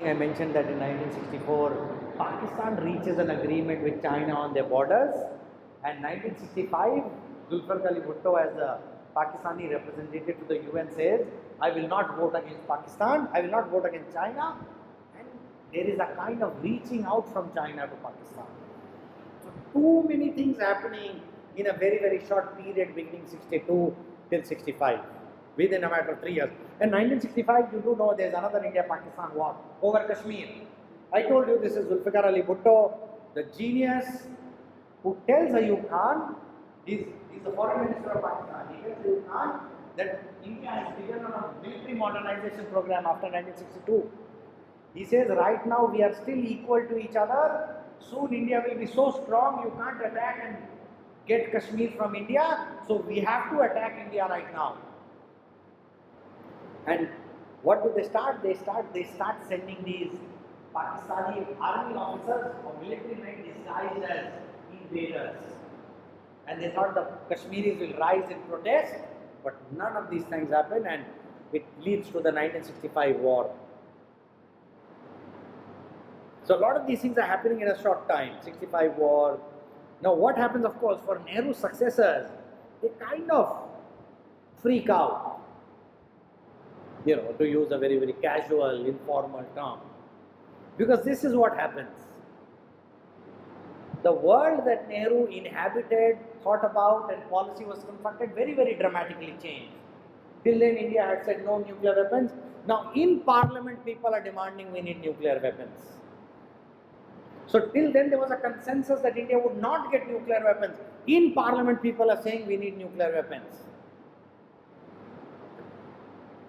I mentioned that in 1964, Pakistan reaches an agreement with China on their borders, and 1965, Zulfikar Ali Bhutto, as the Pakistani representative to the UN, says, I will not vote against Pakistan, I will not vote against China, and there is a kind of reaching out from China to Pakistan. So too many things happening in a very, very short period beginning 62 till 65, within a matter of 3 years. In 1965, you do know there is another India-Pakistan war over Kashmir. I told you this is Zulfikar Ali Bhutto, the genius who tells Ayub Khan, he's the foreign minister of Pakistan, he tells Ayub Khan that India has begun on a military modernization program after 1962. He says right now we are still equal to each other, soon India will be so strong you can't attack and get Kashmir from India, so we have to attack India right now. And what do they start? They start sending these Pakistani army officers or military men disguised as invaders. And they thought the Kashmiris will rise in protest, but none of these things happen, and it leads to the 1965 war. So a lot of these things are happening in a short time. 65 war. Now what happens, of course, for Nehru's successors, they kind of freak out. You know, to use a very, very casual, informal term. Because this is what happens. The world that Nehru inhabited, thought about, and policy was constructed very, very dramatically changed. Till then, India had said no nuclear weapons. Now, in parliament, people are demanding we need nuclear weapons. So, till then, there was a consensus that India would not get nuclear weapons. In parliament, people are saying we need nuclear weapons.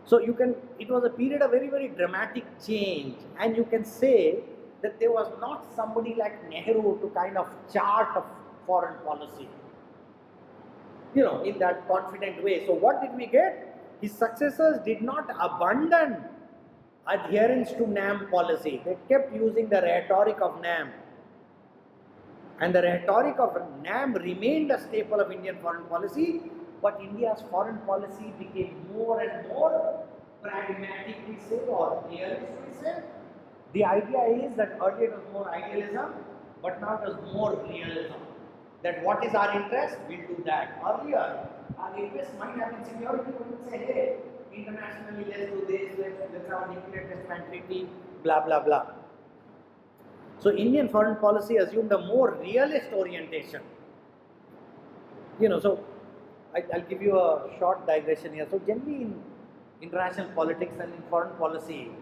So it was a period of very, very dramatic change, and you can say that there was not somebody like Nehru to kind of chart a foreign policy, you know, in that confident way. So what did we get? His successors did not abandon adherence to NAM policy. They kept using the rhetoric of NAM. And the rhetoric of NAM remained a staple of Indian foreign policy, but India's foreign policy became more and more pragmatic, we say, or realist, we say. The idea is that earlier it was more idealism, but now it is more realism. That what is our interest, we'll do that. Earlier, our interest might have been security, we would say, hey, internationally let's do this, let's have a nuclear test ban treaty, blah, blah, blah. So Indian foreign policy assumed a more realist orientation. You know, so I'll give you a short digression here. So generally in international politics and in foreign policy,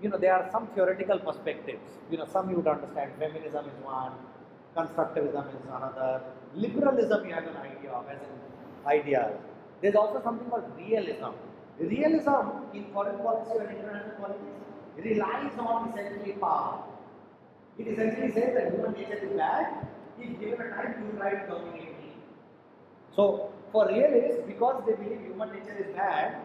you know, there are some theoretical perspectives. You know, some you would understand. Feminism is one, constructivism is another, liberalism you have an idea of as an idea. There's also something called realism. Realism in foreign policy or international politics relies on essentially power. It essentially says that human nature is bad. If given a time, you try to dominate me. So for realists, because they believe human nature is bad,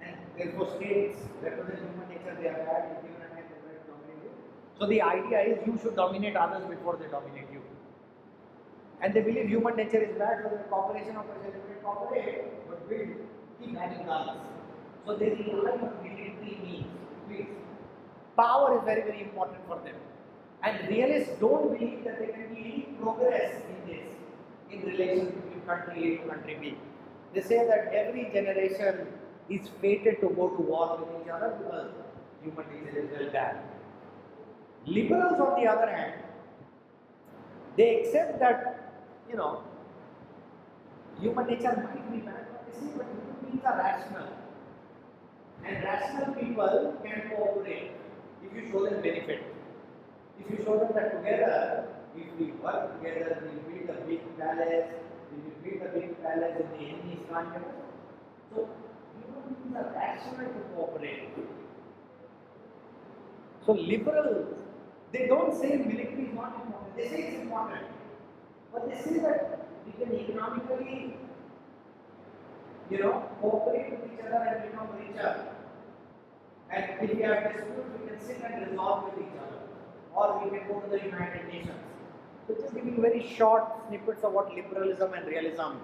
and therefore states represent human nature, they are bad, if given a time, they try to dominate you. So the idea is you should dominate others before they dominate you. And they believe human nature is bad, so the cooperation of a cooperate, but build, keep having guns. So they rely on military means. Please. Power is very, very important for them. And realists don't believe that there can be any progress in this, in relation between country A to country B. They say that every generation is fated to go to war with each other because human nature is very bad. Liberals, on the other hand, they accept that, you know, human nature might be bad, but they say that human beings are rational. And rational people can cooperate if you show them benefit. If you show them that together, if we work together, we build a big palace, we will build a big palace in the enemy's country. So, human beings are rational to cooperate. So, liberals, they don't say military is not important. They say it's important. But they say that we can economically, you know, cooperate with each other and become richer. And if we have disputes, we can sit and resolve with each other. Or we can go to the United Nations. So just giving very short snippets of what liberalism and realism.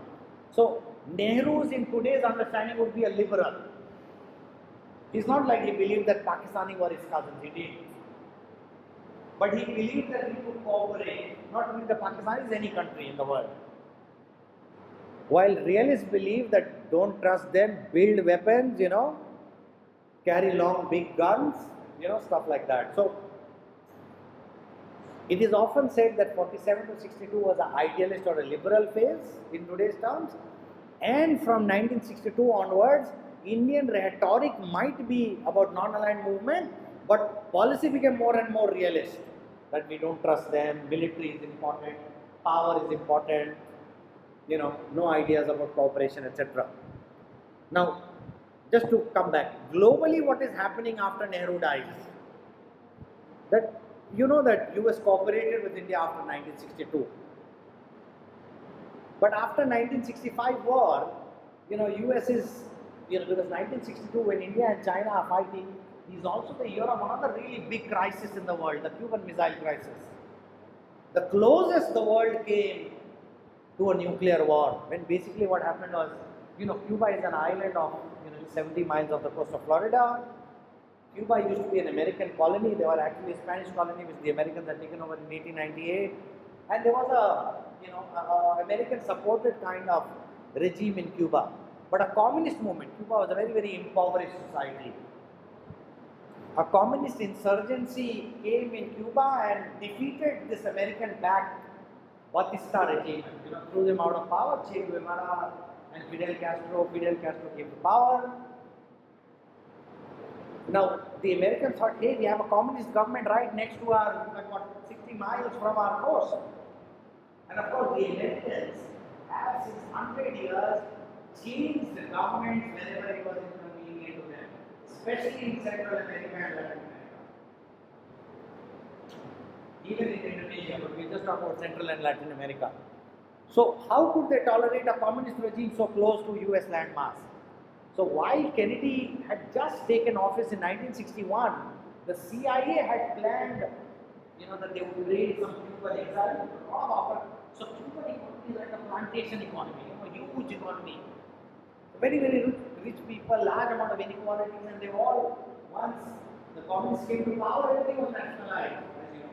So Nehru's in today's understanding would be a liberal. He's not like he believed that Pakistani were his cousins. He did. But he believed that he could cooperate, not only the Pakistanis, any country in the world. While realists believe that don't trust them, build weapons, carry long big guns, stuff like that. So it is often said that 47 to 62 was an idealist or a liberal phase in today's terms, and from 1962 onwards, Indian rhetoric might be about non-aligned movement, but policy became more and more realist. That we don't trust them, military is important, power is important, no ideas about cooperation, etc. Now, just to come back, globally what is happening after Nehru dies? That that US cooperated with India after 1962. But after 1965 war, US is, because 1962 when India and China are fighting, is also the year of another really big crisis in the world, the Cuban Missile Crisis. The closest the world came to a nuclear war, when basically what happened was, Cuba is an island of 70 miles off the coast of Florida. Cuba used to be an American colony. They were actually a Spanish colony which the Americans had taken over in 1898. And there was a American supported kind of regime in Cuba. But a communist movement. Cuba was a very, very impoverished society. A communist insurgency came in Cuba and defeated this American-backed Batista regime. Threw them out of power. Che Guevara and Fidel Castro came to power. Now, the Americans thought, hey, we have a communist government right next to our, 60 miles from our coast. And of course, the Americans have since 100 years changed the governments whenever it was inconvenient to them, especially in Central America and Latin America. Even in Indonesia, but we just talk about Central and Latin America. So, how could they tolerate a communist regime so close to US landmass? So while Kennedy had just taken office in 1961, the CIA had planned, that they would raid some Cuban exiles. So Cuban economy is like a plantation economy, huge economy. Very, very rich people, large amount of inequalities, and they all, once the communists came to power, everything was nationalized, as you know.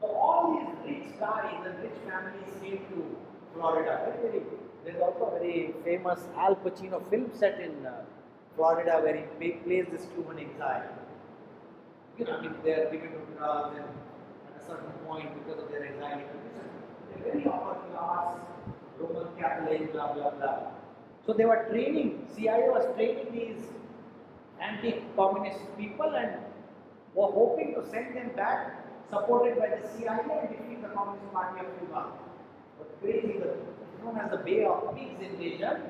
So all these rich guys and rich families came to Florida. Very, very. There's also a very famous Al Pacino film set in Florida where he plays this Cuban exile. They're given to drugs and at a certain point because of their anxiety condition, they're very upper class, Roman Catholic, blah blah blah. So they were training, CIA was training these anti-communist people and were hoping to send them back, supported by the CIA, and defeat the Communist Party of Cuba. But crazy, known as the Bay of Pigs invasion,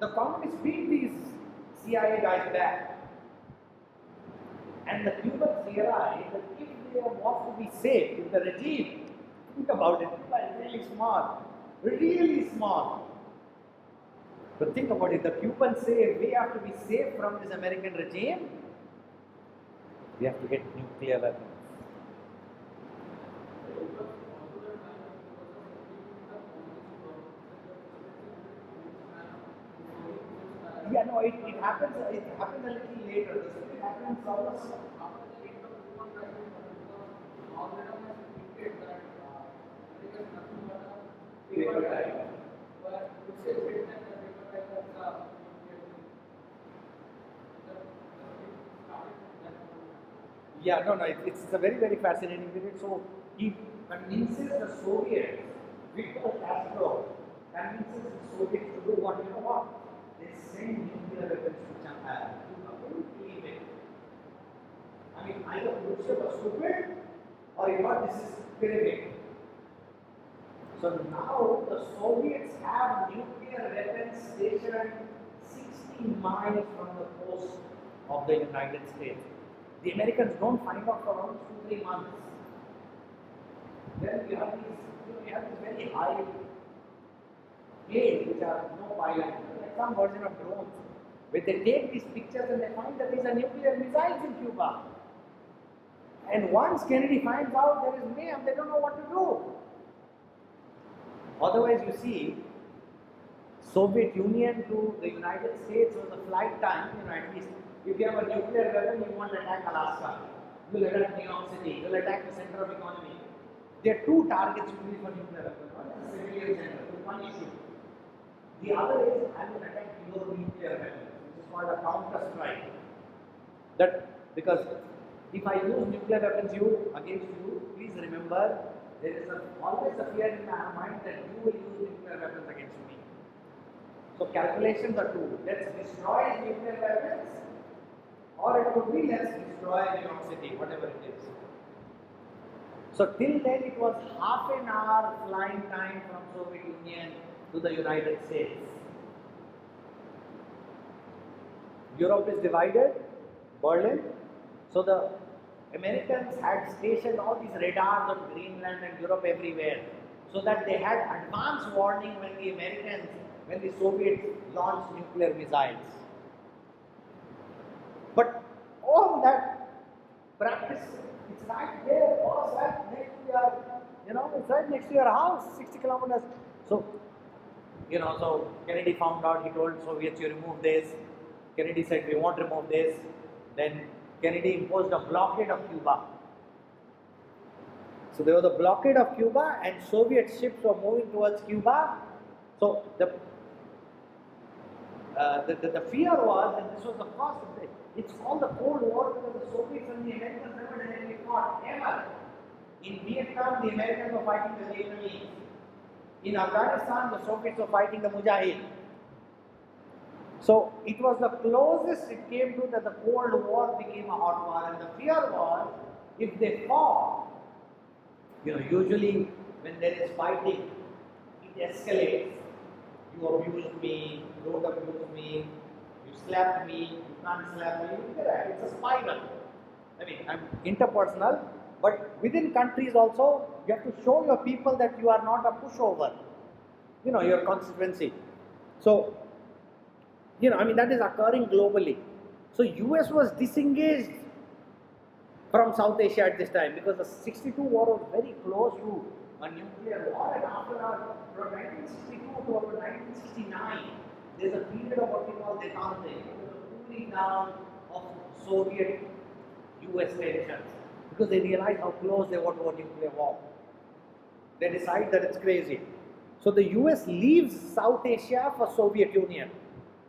the communists beat these CIA guys back. And the Cubans realized that if they want to be safe, if the regime, think about it, people are really smart, really smart. But think about it, the Cubans say if we have to be safe from this American regime, we have to get nuclear weapons. Yeah, no, it happens a little later. It happens almost yeah, no, it's a very, very fascinating period. So he convinces the Soviets, Victor Castro convinces the Soviets to do what, they send nuclear weapons to China. Can you believe it? I mean, either Khrushchev was stupid or you know, this is terrific. So now the Soviets have nuclear weapons stationed 60 miles from the coast of the United States. The Americans don't find out for almost 2-3 months. Then you have these very high planes which are no pilot, like some version of drones, where they take these pictures and they find that these are nuclear missiles in Cuba. And once Kennedy finds out there is mayhem, they don't know what to do. Otherwise, you see, Soviet Union to the United States was the flight time, at least if you have a nuclear weapon, you won't attack Alaska, you'll attack New York City, you'll attack the center of economy. There are two targets usually for nuclear weapons. One is the civilian center, with one issue. The other is I will attack your nuclear weapons, which is called a counter strike. That because if I use nuclear weapons against you, please remember there is always a fear in my mind that you will use nuclear weapons against me. So calculations are two. Let's destroy nuclear weapons, or it could be let's destroy New York City, whatever it is. So till then it was half an hour flying time from Soviet Union to the United States. Europe is divided, Berlin. So the Americans had stationed all these radars on Greenland and Europe everywhere, so that they had advance warning when the Soviets launched nuclear missiles. But all that practice, it's right there, boss, right next to your, it's right next to your house, 60 kilometers. So, so Kennedy found out, he told Soviets, you remove this. Kennedy said, we won't remove this. Then Kennedy imposed a blockade of Cuba. So there was a blockade of Cuba and Soviet ships were moving towards Cuba. So the fear was, and this was the cause of it, it's called the Cold War because the Soviets and the Americans never directly fought, ever. In Vietnam, the Americans were fighting the Vietnamese. In Afghanistan, the Soviets were fighting the Mujahid. So it was the closest it came to that the Cold War became a hot war, and the fear was if they fought, usually when there is fighting, it escalates. You abused me, you don't abuse me, you slapped me, you can't slap me. It's a spiral. I'm interpersonal, but within countries also, you have to show your people that you are not a pushover, your constituency. So, that is occurring globally. So, US was disengaged from South Asia at this time because the 62 war was very close to a nuclear war, and after from 1962 to about 1969, there's a period of what we call detente, the cooling down of Soviet-US tensions, because they realize how close they were to a nuclear war. They decide that it's crazy. So the US leaves South Asia for Soviet Union,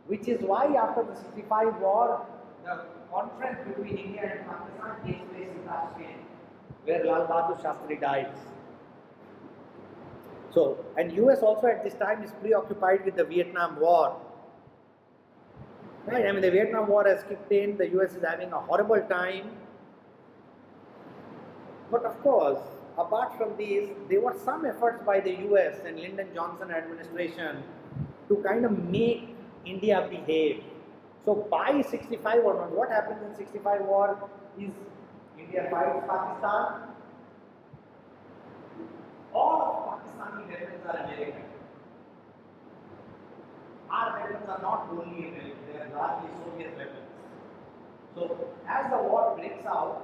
which is why after the 65 war, the conference between India and Pakistan takes place in Tashkent, where Lal Bahadur Shastri dies. So, and US also at this time is preoccupied with the Vietnam War. Right? The Vietnam War has kicked in, the US is having a horrible time. But of course, apart from these, there were some efforts by the US and Lyndon Johnson administration to kind of make India behave. So by 65 or not, what happens in 65 war is India fights Pakistan. All of Pakistani weapons are American. Our weapons are not only American, they are largely Soviet weapons. So as the war breaks out,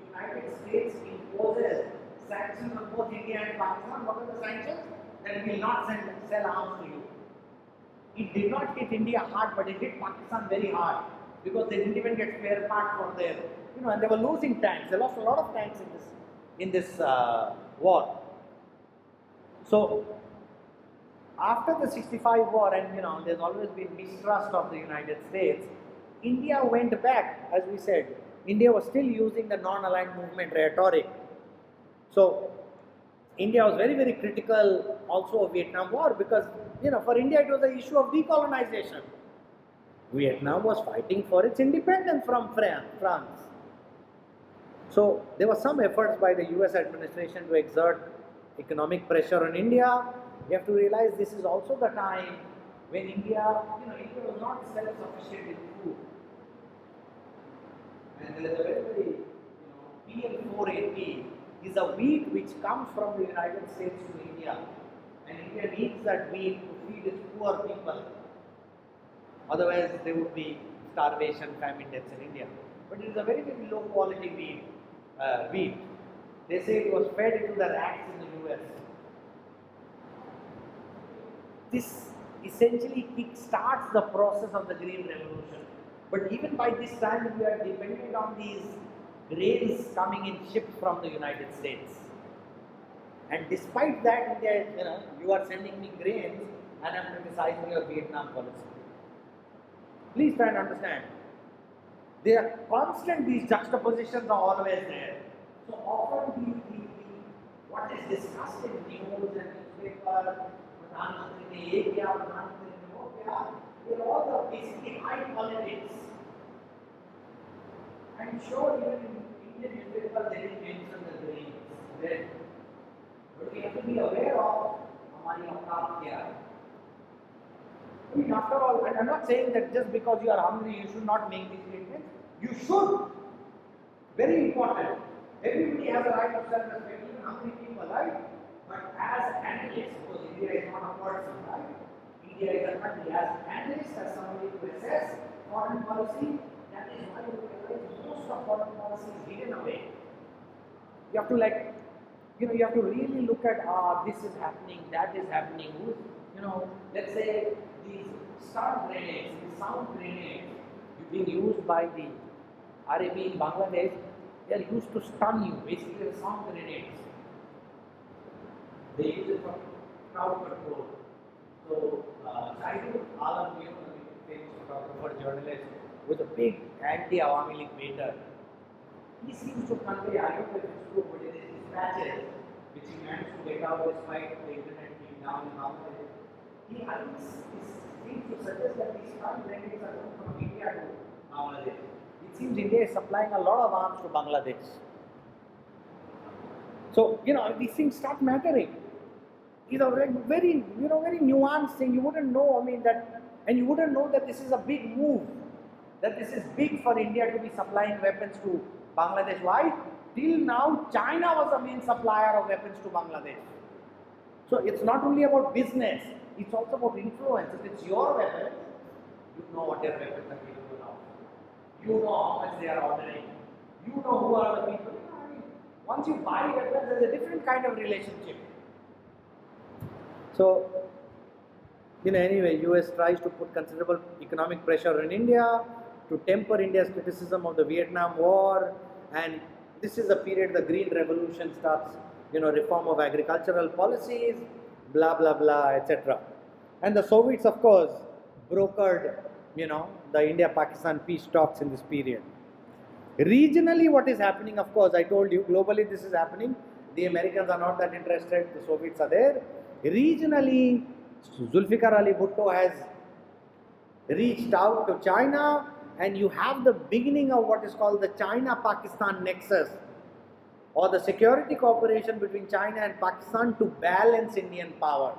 United States imposes sanctions on both India and Pakistan. What are the sanctions? That we will not sell arms to you. It did not hit India hard, but it hit Pakistan very hard because they didn't even get spare parts for their, and they were losing tanks. They lost a lot of tanks in this war. So after the 65 war, and there's always been mistrust of the United States, India went back, as we said. India was still using the non-aligned movement rhetoric. So India was very, very critical also of Vietnam War because, for India it was the issue of decolonization. Vietnam was fighting for its independence from France. So there were some efforts by the US administration to exert economic pressure on India. You have to realize this is also the time when India was not self-sufficient in food. And there is a very, PL480 is a wheat which comes from the United States to India. And India needs that wheat to feed its poor people. Otherwise, there would be starvation, famine deaths in India. But it is a very, very low quality wheat. They say it was fed into the rats in the US. This essentially kick-starts the process of the Green Revolution. But even by this time, we are dependent on these grains coming in ships from the United States. And despite that, India, you are sending me grains and I'm criticizing your Vietnam policy. Please try and understand. They are constant, these juxtapositions are always there. So often what is discussed in news and newspaper, Pradhanmantri ne ye kiya, Pradhanmantri ne wo kiya, they're all the basically high politics. I'm sure even in Indian newspaper they didn't mention the grains. But we have to be aware of हमारी औकात क्या है. I mean, after all, and I'm not saying that just because you are hungry, you should not make these statements. You should. Very important. Everybody has a right of self-respect, even hungry people, right? But as analysts, because India is not a person, right? India is a country. As analysts, as somebody who assess foreign policy, that is why you realize most of foreign policy is hidden away. You have to you have to really look at, this is happening, that is happening. Let's say these stun grenades, these sound grenades, being used by the RAB in Bangladesh, they are used to stun you, basically the sound grenades. They use it for crowd control. So, Shahidul Alam, the famous photographer, journalist, was a big anti-Awami League baiter. He seems to convey, I don't know if it's true, but in his dispatches, which he managed to get out despite the internet being down in Bangladesh, he seems to suggest that these stun grenades are coming from India to Bangladesh. It seems India is supplying a lot of arms to Bangladesh. So, these things start mattering. Very nuanced thing. You wouldn't know, and you wouldn't know that this is a big move. That this is big for India to be supplying weapons to Bangladesh. Why? Till now, China was the main supplier of weapons to Bangladesh. So it's not only about business, it's also about influence. If it's your weapon, you know what your weapons are capable of. You know how much they are ordering. You know who are the people. Once you buy weapons, there's a different kind of relationship. So, anyway, US tries to put considerable economic pressure on India to temper India's criticism of the Vietnam War, and this is the period the Green Revolution starts, reform of agricultural policies, blah blah blah, etc. And the Soviets, of course, brokered, the India-Pakistan peace talks in this period. Regionally, what is happening, of course, I told you, globally this is happening. The Americans are not that interested, the Soviets are there. Regionally, Zulfikar Ali Bhutto has reached out to China, and you have the beginning of what is called the China-Pakistan nexus, or the security cooperation between China and Pakistan to balance Indian power.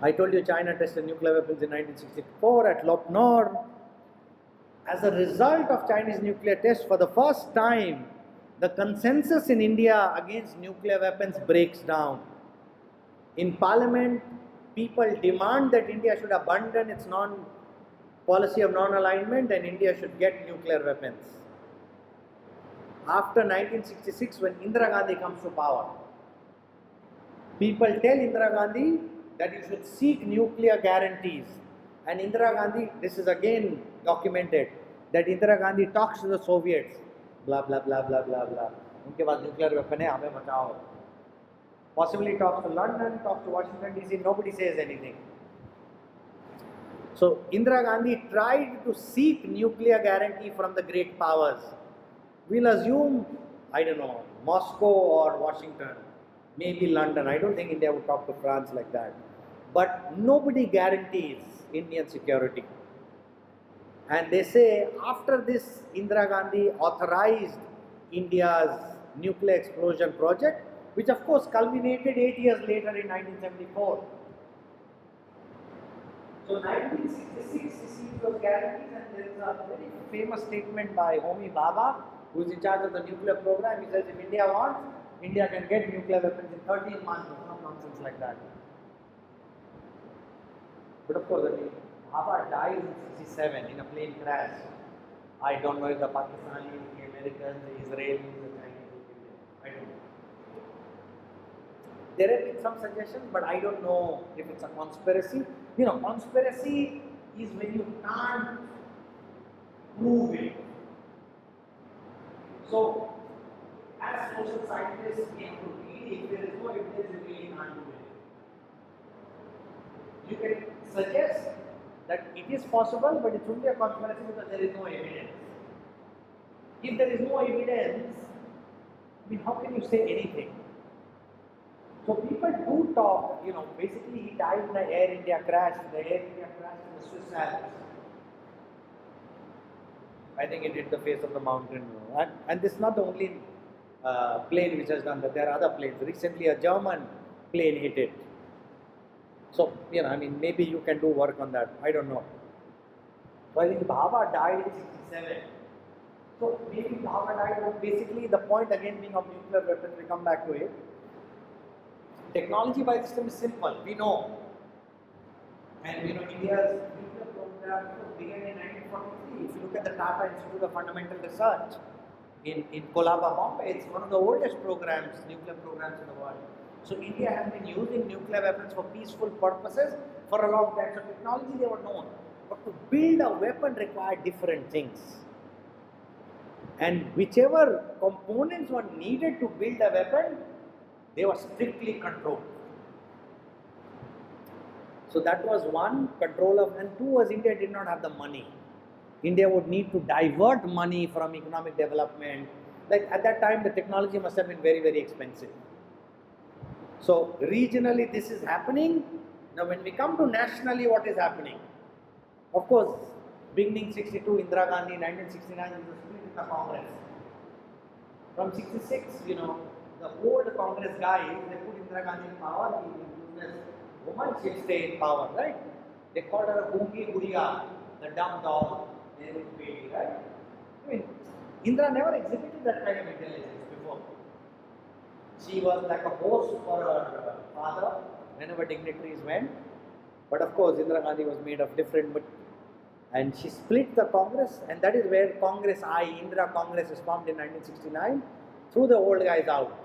I told you China tested nuclear weapons in 1964 at Lop Nor. As a result of Chinese nuclear tests, for the first time, the consensus in India against nuclear weapons breaks down. In Parliament, people demand that India should abandon its policy of non-alignment and India should get nuclear weapons. After 1966, when Indira Gandhi comes to power, people tell Indira Gandhi that you should seek nuclear guarantees. And Indira Gandhi, this is again documented, that Indira Gandhi talks to the Soviets, blah blah blah blah blah blah. उनके पास nuclear weapon है, हमें बचाओ. Possibly talks to London, talks to Washington DC, nobody says anything. So Indira Gandhi tried to seek nuclear guarantee from the great powers. We'll assume, I don't know, Moscow or Washington, maybe London. I don't think India would talk to France like that. But nobody guarantees Indian security. And they say after this, Indira Gandhi authorized India's nuclear explosion project, which of course culminated 8 years later in 1974. So 1966 received those guarantees, and there is a very famous statement by Homi Bhabha, who is in charge of the nuclear program. He says if India wants, India can get nuclear weapons in 13 months or some nonsense like that. But of course, Bhabha died in 67 in a plane crash. I don't know if the Pakistanis, the Americans, the Israelis, the Chinese will kill him. I don't know. There have been some suggestions, but I don't know if it's a conspiracy. Conspiracy is when you can't prove it. So, as social scientists, we have to really, if there is no evidence, you really can't do it. You can suggest that it is possible, but it's only a conspiracy because there is no evidence. If there is no evidence, I mean, how can you say anything? So people do talk, basically he died in an Air India crash. The Air India crash in the Swiss Alps. I think it hit the face of the mountain. And this is not the only plane which has done that. There are other planes. Recently a German plane hit it. So, maybe you can do work on that. I don't know. So I think Bhabha died in 67. So maybe Bhabha died, but basically the point again being of nuclear weapons, we come back to it. Technology by this time is simple, we know. And India's nuclear program began in 1943. If you look at the Tata Institute of Fundamental Research in Colaba, Bombay, it's one of the oldest programs, nuclear programs in the world. So India has been using nuclear weapons for peaceful purposes for a long time. So technology they were known. But to build a weapon required different things. And whichever components were needed to build a weapon, they were strictly controlled. So that was one, control of, and two was India did not have the money. India would need to divert money from economic development. Like at that time, the technology must have been very, very expensive. So regionally this is happening. Now when we come to nationally, what is happening? Of course, beginning 62, Indira Gandhi, 1969 is the split in the Congress. From 66, the old Congress guys, they put Indira Gandhi in power, he used woman, she'll stay in power, right? They called her a Gungi Guriya, the dumb doll, Nehru baby, right? I mean, Indira never exhibited that kind of intelligence before. She was like a host for her father whenever dignitaries went. But of course, Indira Gandhi was made of different, and she split the Congress, and that is where Congress Indira Congress is formed in 1969, threw the old guys out.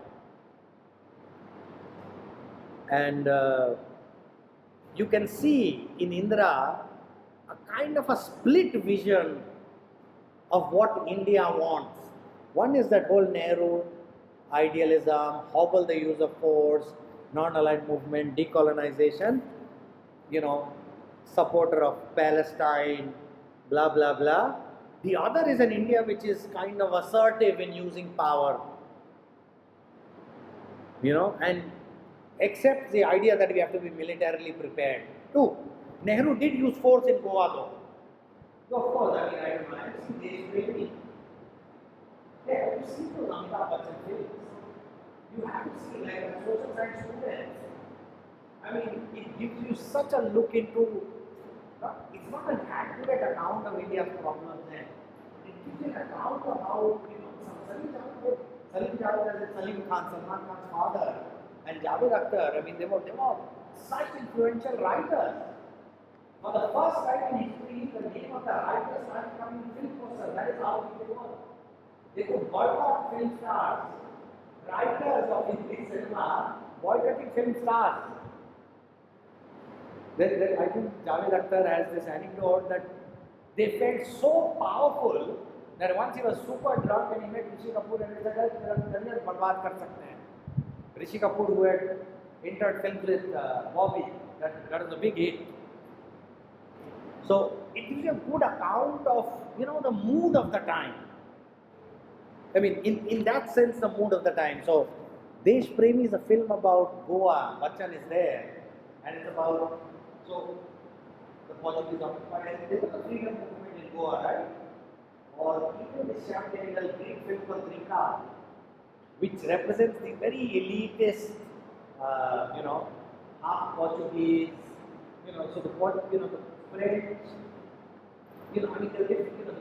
And you can see in Indira a kind of a split vision of what India wants. One is that whole Nehru idealism, hobble the use of force, non-aligned movement, decolonization, supporter of Palestine, blah, blah, blah. The other is an India which is kind of assertive in using power, and accepts the idea that we have to be militarily prepared. Two, Nehru did use force in Goa though. So of course, I don't know, I have seen Deshpremi. Yeah, you see those Amitabh Bachchan films. You have to see like social science students. I mean, it gives you such a look into, it's not an accurate account of India's problems then. It gives you an account of how, Salim Khan, Salman Khan's father, and Javed Akhtar, they were such influential writers. For the first time in history, the name of the writer started coming in film posters. That is how they were. They could boycott film stars. Writers of Hindi cinema boycotting film stars. I think Javed Akhtar has this anecdote that they felt so powerful that once he was super drunk and he met Rishi Kapoor and he said, "Career barbaad kar sakte hain." Rishi Kapoor, who had entered films with Bobby, that was a big hit. So it gives you a good account of the mood of the time. I mean, in that sense, the mood of the time. So Deshpremi is a film about Goa. Bachchan is there, and it's about the Portuguese occupied, and there was a freedom movement in Goa, right? Or even the Shyam Greek film called Trika, which represents the very elitist, half Portuguese, so the French, the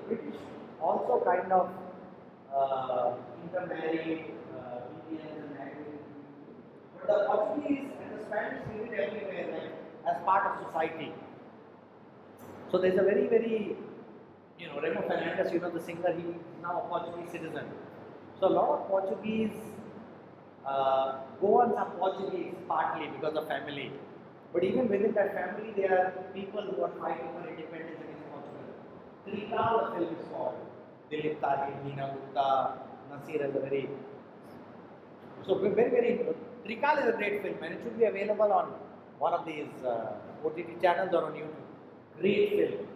British also kind of intermarried Indians and Americans. But the Portuguese and the Spanish live everywhere, like as part of society. So there's a very, very, Remo Fernandes, the singer, he is now a Portuguese citizen. So a lot of Portuguese, Goans are Portuguese partly because of family. But even within that family, there are people who are fighting for independence against Portugal. Trika, the film is called. Dilip Tari, Meena Gupta, Nasir has a very, so very, very, Trikal is a great film and it should be available on one of these OTT channels or on YouTube. Great film.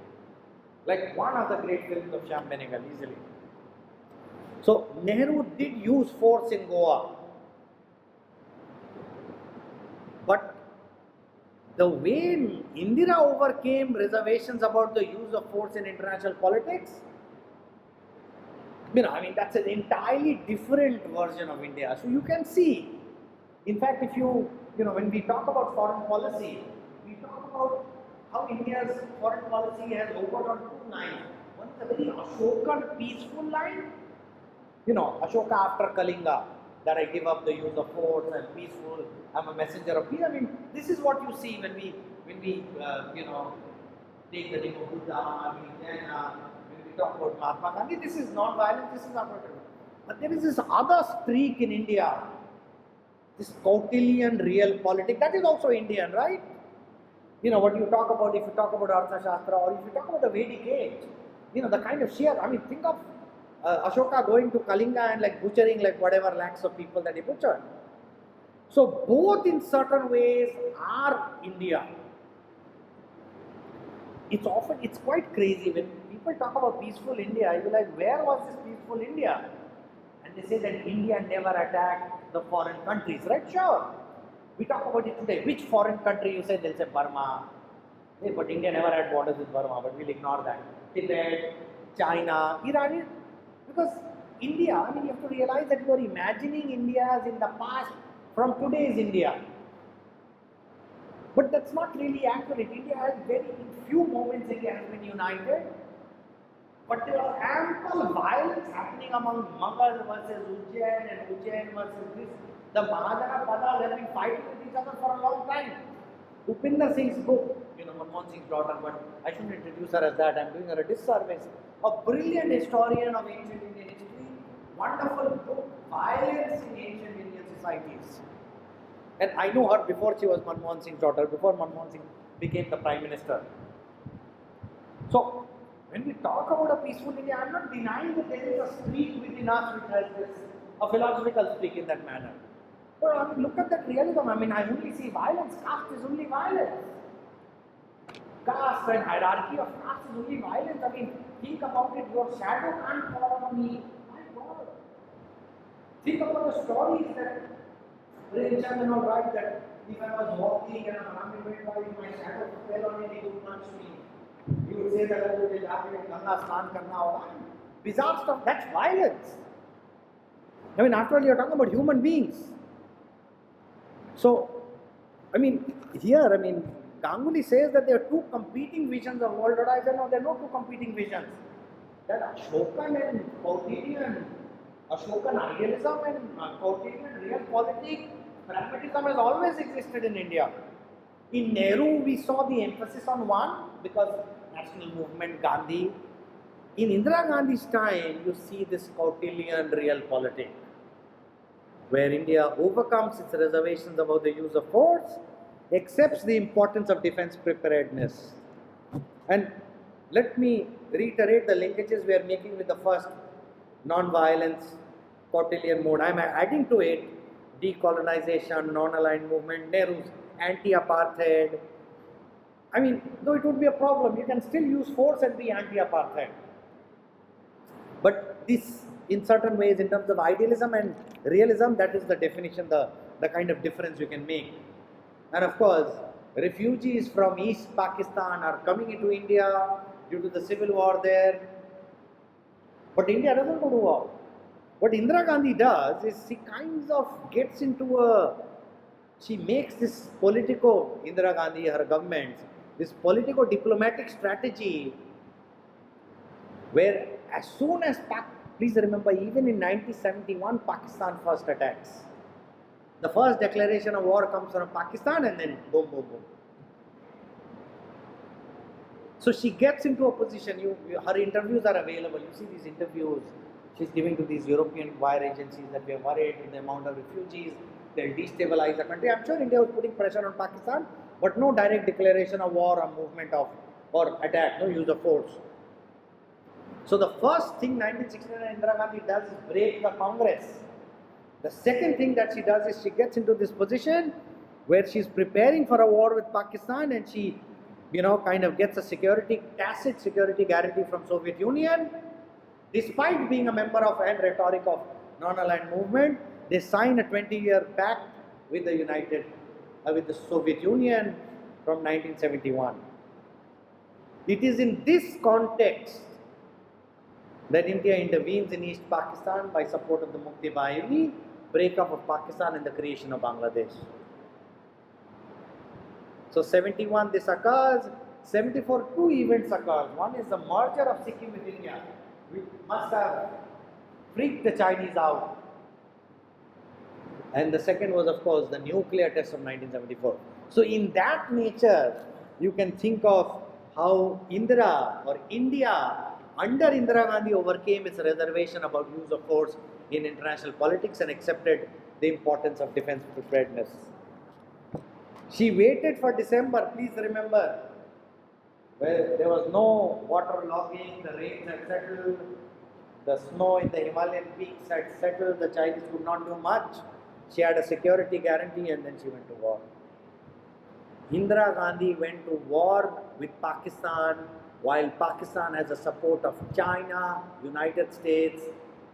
Like one of the great films of Shyam Benegal, easily. So Nehru did use force in Goa. But the way Indira overcame reservations about the use of force in international politics, that's an entirely different version of India. So you can see, in fact, if when we talk about foreign policy, we talk about how India's foreign policy has opened on two lines. One is a very Ashokan peaceful line. Ashoka after Kalinga, that I give up the use of force and peaceful, I'm a messenger of peace. This is what you see when we take the name of Buddha, when we talk about Mahatma Gandhi. This is non-violence, this is not what. But there is this other streak in India, this Kautilian real politics, that is also Indian, right? What you talk about, if you talk about Arthashastra or if you talk about the Vedic age, the kind of sheer, think of Ashoka going to Kalinga and butchering whatever lakhs of people that he butchered. So both in certain ways are India. It's quite crazy when people talk about peaceful India. You're like, where was this peaceful India? And they say that India never attacked the foreign countries, right? Sure. We talk about it today. Which foreign country you say? They'll say Burma. Hey, but India never had borders with Burma, but we'll ignore that. Tibet, China, Iran. Because India, you have to realize that you are imagining India as in the past from today's India. But that's not really accurate. India has in few moments India has been united. But there was ample violence happening among Magadh versus Ujjain and Ujjain versus this. The Mahajana Padas have been fighting with each other for a long time. Upinder Singh's book, Manmohan Singh's daughter, but I shouldn't introduce her as that, I'm doing her a disservice. A brilliant historian of ancient Indian history, wonderful book, Violence in Ancient Indian Societies. And I know her before she was Manmohan Singh's daughter, before Manmohan Singh became the Prime Minister. So, when we talk about a peaceful India, I'm not denying that there is a streak within us which has a philosophical streak in that manner. But look at that realism. I only see violence. Caste is only violence. Caste and hierarchy of caste is only violence. Think about it. Your shadow can't fall on me. My God. Think about the stories that Premchand write that if I was walking and a Brahmin went by, my shadow fell on me, he would punch me. He would say that I will Ganga Snan karna hoga. Bizarre stuff. That's violence. After all, you're talking about human beings. So, here, Ganguly says that there are two competing visions of world order. I said, no, there are no two competing visions. There are Ashokan and Kautilian, Ashokan idealism and Kautilian real politics. Pragmatism has always existed in India. In Nehru, we saw the emphasis on one because national movement, Gandhi. In Indira Gandhi's time, you see this Kautilian real politics, where India overcomes its reservations about the use of force, accepts the importance of defense preparedness. And let me reiterate the linkages we are making with the first non-violence Kautilian mode. I am adding to it decolonization, non-aligned movement, Nehru's anti-apartheid. Though it would be a problem, you can still use force and be anti-apartheid. But this, in certain ways, in terms of idealism and realism, that is the definition, the kind of difference you can make. And of course, refugees from East Pakistan are coming into India due to the civil war there. But India doesn't go to war. What Indira Gandhi does is she kind of gets into she makes this Indira Gandhi, her government, this politico-diplomatic strategy where as soon as please remember, even in 1971, Pakistan first attacks. The first declaration of war comes from Pakistan and then boom, boom, boom. So she gets into a position, her interviews are available. You see these interviews she's giving to these European wire agencies that we are worried with the amount of refugees, they'll destabilize the country. I'm sure India was putting pressure on Pakistan, but no direct declaration of war or movement of, or attack, no use of force. So the first thing 1969 Indira Gandhi does is break the Congress. The second thing that she does is she gets into this position where she's preparing for a war with Pakistan, and she, kind of gets a tacit security guarantee from Soviet Union. Despite being a member of and rhetoric of non-aligned movement, they sign a 20-year pact with with the Soviet Union from 1971. It is in this context that India intervenes in East Pakistan by support of the Mukti Bahini, breakup of Pakistan and the creation of Bangladesh. So 71 this occurs, 74 two events occurs. One is the merger of Sikkim with India, which must have freaked the Chinese out. And the second was, of course, the nuclear test of 1974. So in that nature, you can think of how Indira or India under Indira Gandhi overcame its reservation about use of force in international politics and accepted the importance of defense preparedness. She waited for December, please remember, where there was no water logging, the rains had settled, the snow in the Himalayan peaks had settled, the Chinese could not do much. She had a security guarantee and then she went to war. Indira Gandhi went to war with Pakistan while Pakistan has the support of China, United States,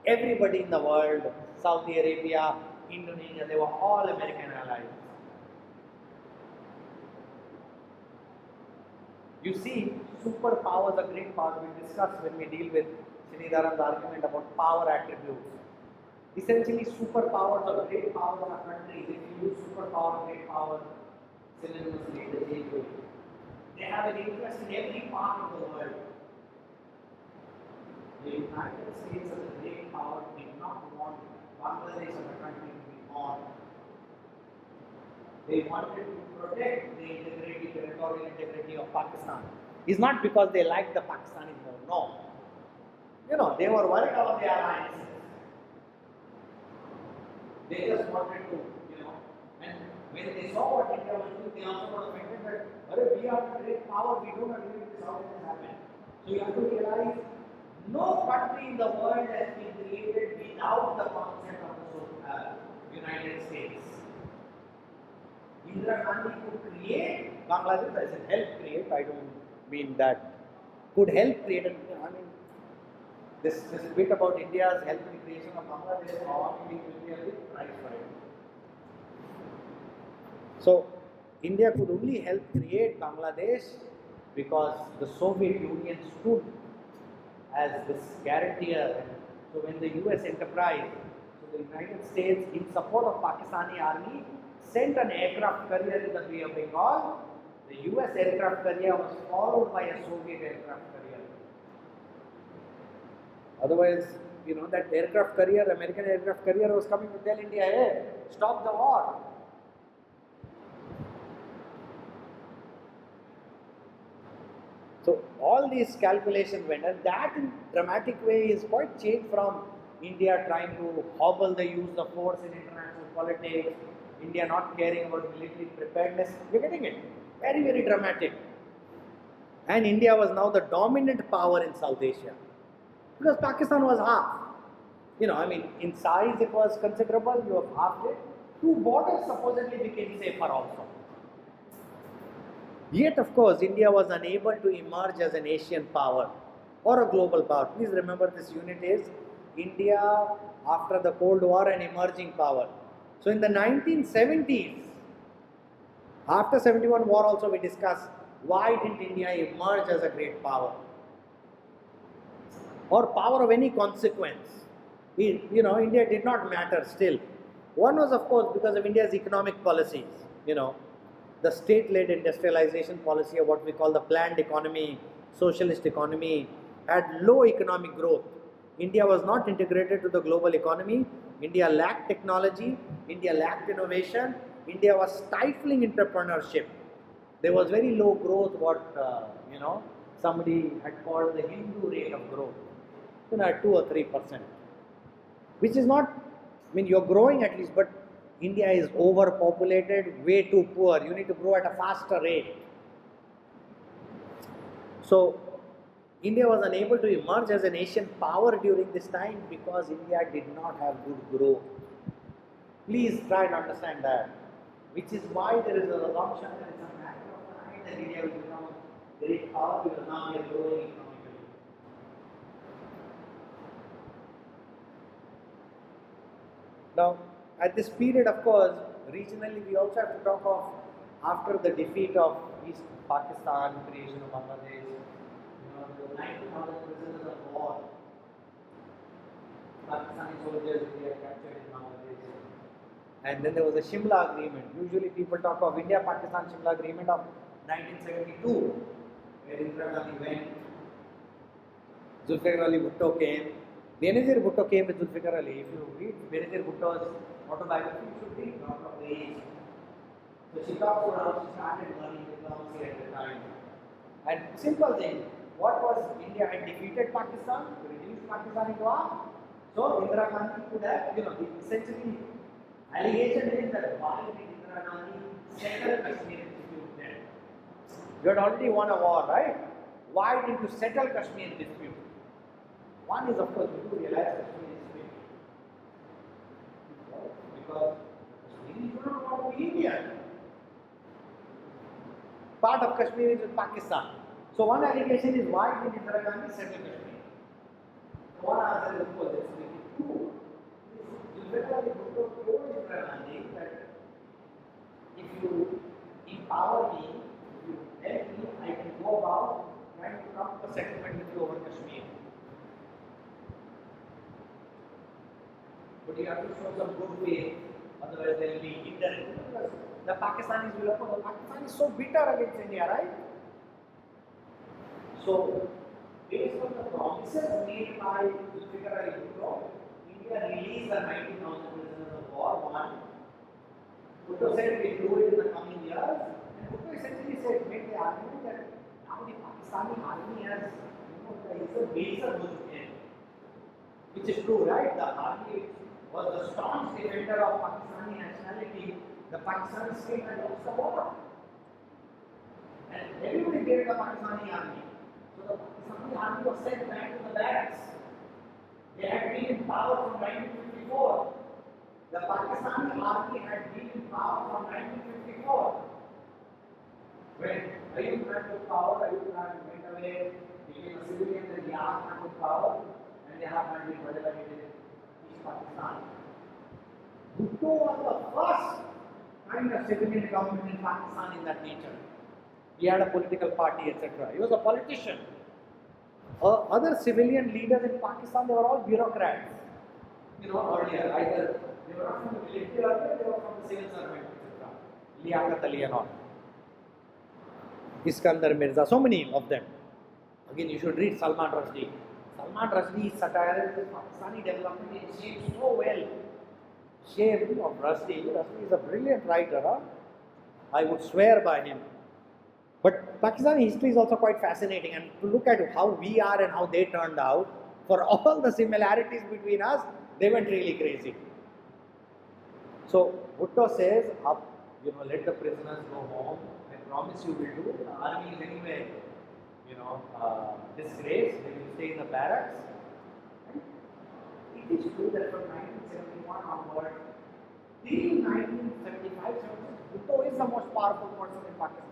everybody in the world, Saudi Arabia, Indonesia, they were all American allies. You see, superpowers are great powers. We discussed when we deal with Sridharan's argument about power attributes. Essentially, superpowers or great powers are countries. If you use superpower, great power, synonymously interchangeably. They have an interest in every part of the world. The United States as a great power did not want Bangladesh as a country to be born. They wanted to protect the integrity, territorial integrity of Pakistan. It's not because they liked the Pakistanis more, no. They were worried about their alliances. They just wanted to, and when they saw what India was doing, they also got offended that, we are a great power, we don't agree with this, how did this happen? So you have to realize, no country in the world has been created without the concept of the United States. Indira Gandhi could create Bangladesh, I said help create, I don't mean that. Could help create, this bit about India's help in the creation of Bangladesh, Awami League will be a big prize for it. So, India could only help create Bangladesh because the Soviet Union stood as this guarantor. So when the US enterprise, so the United States in support of Pakistani army sent an aircraft carrier to the Bay of Bengal. The US aircraft carrier was followed by a Soviet aircraft carrier. Otherwise, that aircraft carrier, American aircraft carrier was coming to tell India, hey, stop the war. So all these calculations went, and that in dramatic way is quite changed from India trying to hobble the use of force in international politics, India not caring about military preparedness. You're getting it? Very, very dramatic. And India was now the dominant power in South Asia. Because Pakistan was half. In size it was considerable, you have halved it. Two borders supposedly became safer also. Yet, of course, India was unable to emerge as an Asian power or a global power. Please remember this unit is India after the Cold War, an emerging power. So in the 1970s, after 71 war also we discussed why didn't India emerge as a great power or power of any consequence. India did not matter still. One was, of course, because of India's economic policies, the state-led industrialization policy of what we call the planned economy, socialist economy, had low economic growth. India was not integrated to the global economy. India lacked technology. India lacked innovation. India was stifling entrepreneurship. There was very low growth, what somebody had called the Hindu rate of growth, at 2 or 3%, which is not, you're growing at least, but India is overpopulated, way too poor. You need to grow at a faster rate. So, India was unable to emerge as an Asian power during this time because India did not have good growth. Please try and understand that. Which is why there is an assumption that it's a matter of time that India will become a great power because now we are growing economically. Now, at this period, of course, regionally we also have to talk of after the defeat of East Pakistan, creation of Bangladesh, the 90,000 prisoners of war, Pakistani soldiers who were captured in Bangladesh. And then there was a Shimla Agreement. Usually people talk of India-Pakistan Shimla Agreement of 1972, where Indira Gandhi went, Zulfikar Ali Bhutto came. Benazir Bhutto came with Zulfikar Ali. If you read Benazir Bhutto's autobiography, you should read Doctor of the Age. So she talks about how she started learning diplomacy at the time. And simple thing, what was India had defeated Pakistan, reduced Pakistan into half. So Indira Gandhi could have, essentially allegation is that why did Indira Gandhi settle Kashmir dispute then? You had already won a war, right? Why did you settle Kashmir dispute? One is, of course, you realize Kashmir is big. Because Kashmir is not part of India. Part of Kashmir is with Pakistan. So one allegation is why did Indira Gandhi settle Kashmir? One answer is, of course, it's really true. Zulfikar Ali Bhutto told Indira Gandhi that if you empower me, if you help me, I can go about trying to come to a settlement with you over Kashmir. But you have to show some good faith, otherwise they will be indirect. Because the Pakistanis will oppose. The Pakistan is so bitter against India, right? So, based on the promises made by Zulfikar Ali Bhutto, India released the 90,000 prisoners of war. One, Bhutto said we do it in the coming years, and Bhutto essentially said, made the argument that now the Pakistani army has, is a baser movement, which is true, right? The army was the staunch defender of Pakistani nationality. The Pakistani state had lost the war, and everybody hated the Pakistani army. So the Pakistani army was sent back to the barracks. They had been in power from 1954. The Pakistani army had been in power from 1954. When Ayub Khan took power, Ayub Khan went away, became a civilian, then Yahya Khan took power, and Yahya Khan did whatever he did in East Pakistan. Bhutto was the first kind of civilian government in Pakistan in that nature. He had a political party, etc. He was a politician. Other civilian leaders in Pakistan, they were all bureaucrats. Earlier, either they were not from the military earlier, they were from the civil servant, etc. Liaquat Ali and all. Iskandar Mirza, so many of them. Again, you should read Salman Rushdie. Salman Rushdie satirizes Pakistani development in shape so well. Shame of Rushdie. Rushdie is a brilliant writer. I would swear by him. But Pakistani history is also quite fascinating, and to look at how we are and how they turned out, for all the similarities between us, they went really crazy. So Bhutto says, let the prisoners go home. I promise you will do. The army is anyway, disgraced. They will stay in the barracks. It is true that from 1971 onward, till 1975, Bhutto is the most powerful person in Pakistan.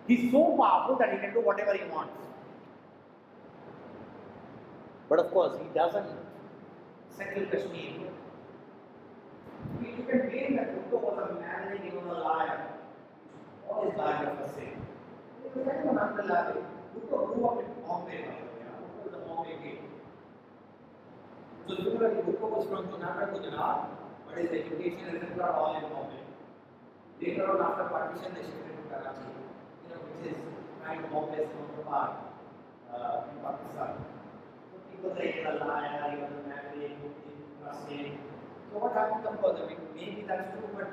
He's so powerful that he can do whatever he wants. But of course, he doesn't settle Kashmir. You can blame that Bhutto was a man, he was a liar. All his biographers say. He was kind of an unreliable. Bhutto grew up in Bombay. Bhutto was a Bombay kid. So literally, Bhutto was from Junata, Gujarat, but his education is all in Bombay. Later on, after partition, they shifted to Karachi, which is kind of Bombay's counterpart in Pakistan. So people say he's a liar, he was a maverick, trusting. So what happened? Of course, maybe that's true, but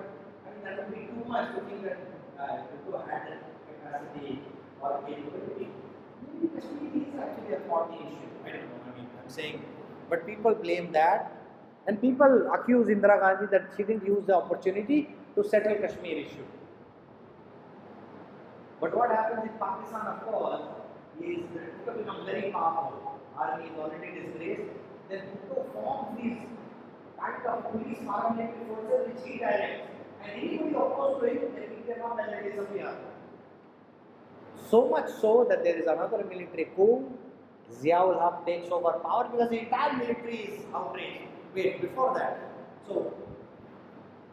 that would be too much to think that Bhutto had that capacity or capability. Maybe Kashmir is actually a faulty issue. I don't know. I'm saying, but people blame that, and people accuse Indira Gandhi that she didn't use the opportunity to settle Kashmir issue. But what happens in Pakistan, of course, Bhutto becomes very powerful. Army is already disgraced. Then Bhutto forms these kind of police paramilitary forces which he directs. And anybody opposed to him, they pick them up and they disappear. So much so that there is another military coup. Ziaul Haq takes over power because the entire military is outraged. Wait, before that, so